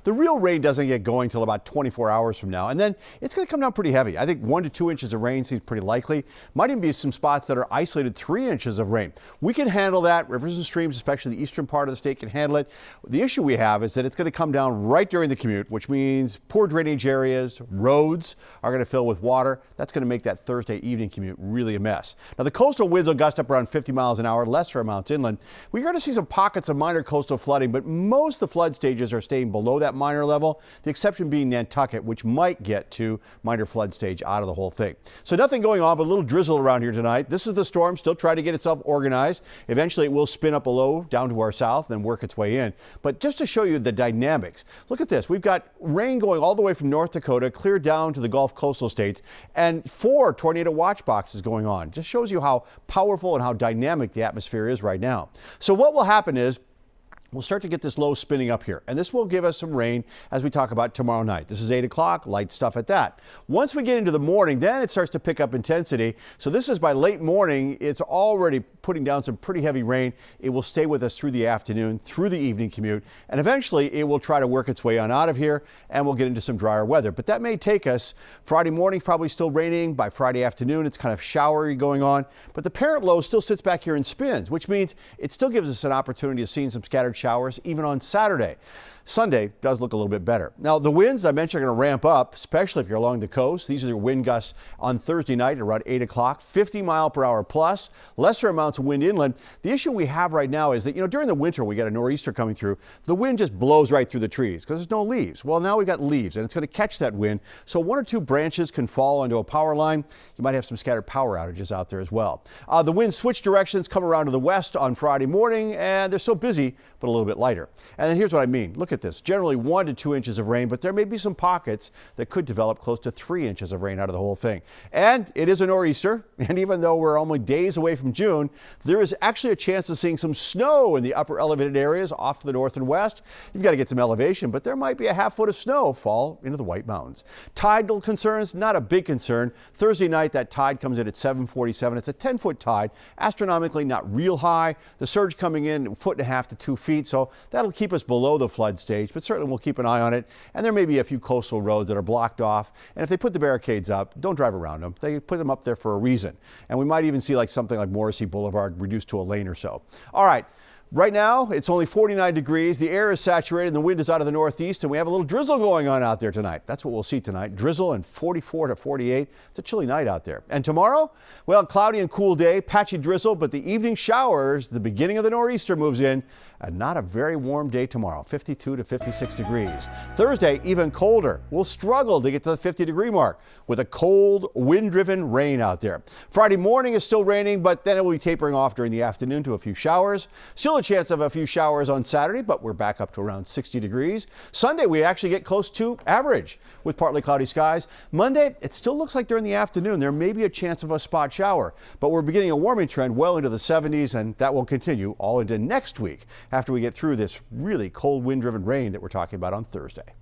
The real rain doesn't get going till about 24 hours from now, and then it's going to come down pretty heavy. I think 1 to 2 inches of rain seems pretty likely. Might even be some spots that are isolated 3 inches of rain. We can handle that. Rivers and streams, especially the eastern part of the state, can handle it. The issue we have is that it's going to come down right during the commute, which means poor drainage areas, roads are going to fill with water. That's going to make that Thursday evening commute really a mess. Now, the coastal winds will gust up around 50 miles an hour, lesser amounts inland. We're going to see some pockets of minor coastal flooding, but most of the flood stages are staying below that minor level, the exception being Nantucket, which might get to minor flood stage out of the whole thing. So nothing going on, but a little drizzle around here tonight. This is the storm still trying to get itself organized. Eventually it will spin up a low down to our south, then work its way in. But just to show you the dynamics, look at this. We've got rain going all the way from North Dakota clear down to the Gulf coastal states, and 4 tornado watch boxes going on. Just shows you how powerful and how dynamic the atmosphere is right now. So what will happen is we'll start to get this low spinning up here, and this will give us some rain as we talk about tomorrow night. This is 8 o'clock, light stuff at that. Once we get into the morning, then it starts to pick up intensity. So this is by late morning, it's already putting down some pretty heavy rain. It will stay with us through the afternoon, through the evening commute, and eventually it will try to work its way on out of here, and we'll get into some drier weather. But that may take us Friday morning, probably still raining. By Friday afternoon, it's kind of showery going on, but the parent low still sits back here and spins, which means it still gives us an opportunity of seeing some scattered showers even on Saturday. Sunday does look a little bit better. Now, the winds I mentioned are going to ramp up, especially if you're along the coast. These are the wind gusts on Thursday night at around 8 o'clock, 50 mile per hour plus, lesser amounts of wind inland. The issue we have right now is that, during the winter, we get a nor'easter coming through. The wind just blows right through the trees because there's no leaves. Well, now we've got leaves, and it's going to catch that wind. So 1 or 2 branches can fall onto a power line. You might have some scattered power outages out there as well. The winds switch directions, come around to the west on Friday morning, and they're so busy, but a little bit lighter. And then here's what I mean. Look at this. Generally 1 to 2 inches of rain, but there may be some pockets that could develop close to 3 inches of rain out of the whole thing. And it is a nor'easter, and even though we're only days away from June, there is actually a chance of seeing some snow in the upper elevated areas off to the north and west. You've got to get some elevation, but there might be a half foot of snow fall into the White Mountains. Tidal concerns, not a big concern. Thursday night, that tide comes in at 747. It's a 10-foot tide, astronomically not real high. The surge coming in 1.5 to 2 feet, so that'll keep us below the flood stage, but certainly we'll keep an eye on it. And there may be a few coastal roads that are blocked off, and if they put the barricades up, don't drive around them. They put them up there for a reason, and we might even see something like Morrissey Boulevard reduced to a lane or so. All right. Right now, it's only 49 degrees. The air is saturated and the wind is out of the northeast, and we have a little drizzle going on out there tonight. That's what we'll see tonight. Drizzle and 44 to 48. It's a chilly night out there. And tomorrow, well, cloudy and cool day, patchy drizzle, but the evening showers, the beginning of the nor'easter moves in, and not a very warm day tomorrow, 52 to 56 degrees. Thursday, even colder. We'll struggle to get to the 50-degree mark with a cold, wind-driven rain out there. Friday morning is still raining, but then it will be tapering off during the afternoon to a few showers. Still a chance of a few showers on Saturday, but we're back up to around 60 degrees. Sunday, we actually get close to average with partly cloudy skies. Monday, it still looks like during the afternoon there may be a chance of a spot shower, but we're beginning a warming trend well into the 70s, and that will continue all into next week after we get through this really cold wind-driven rain that we're talking about on Thursday.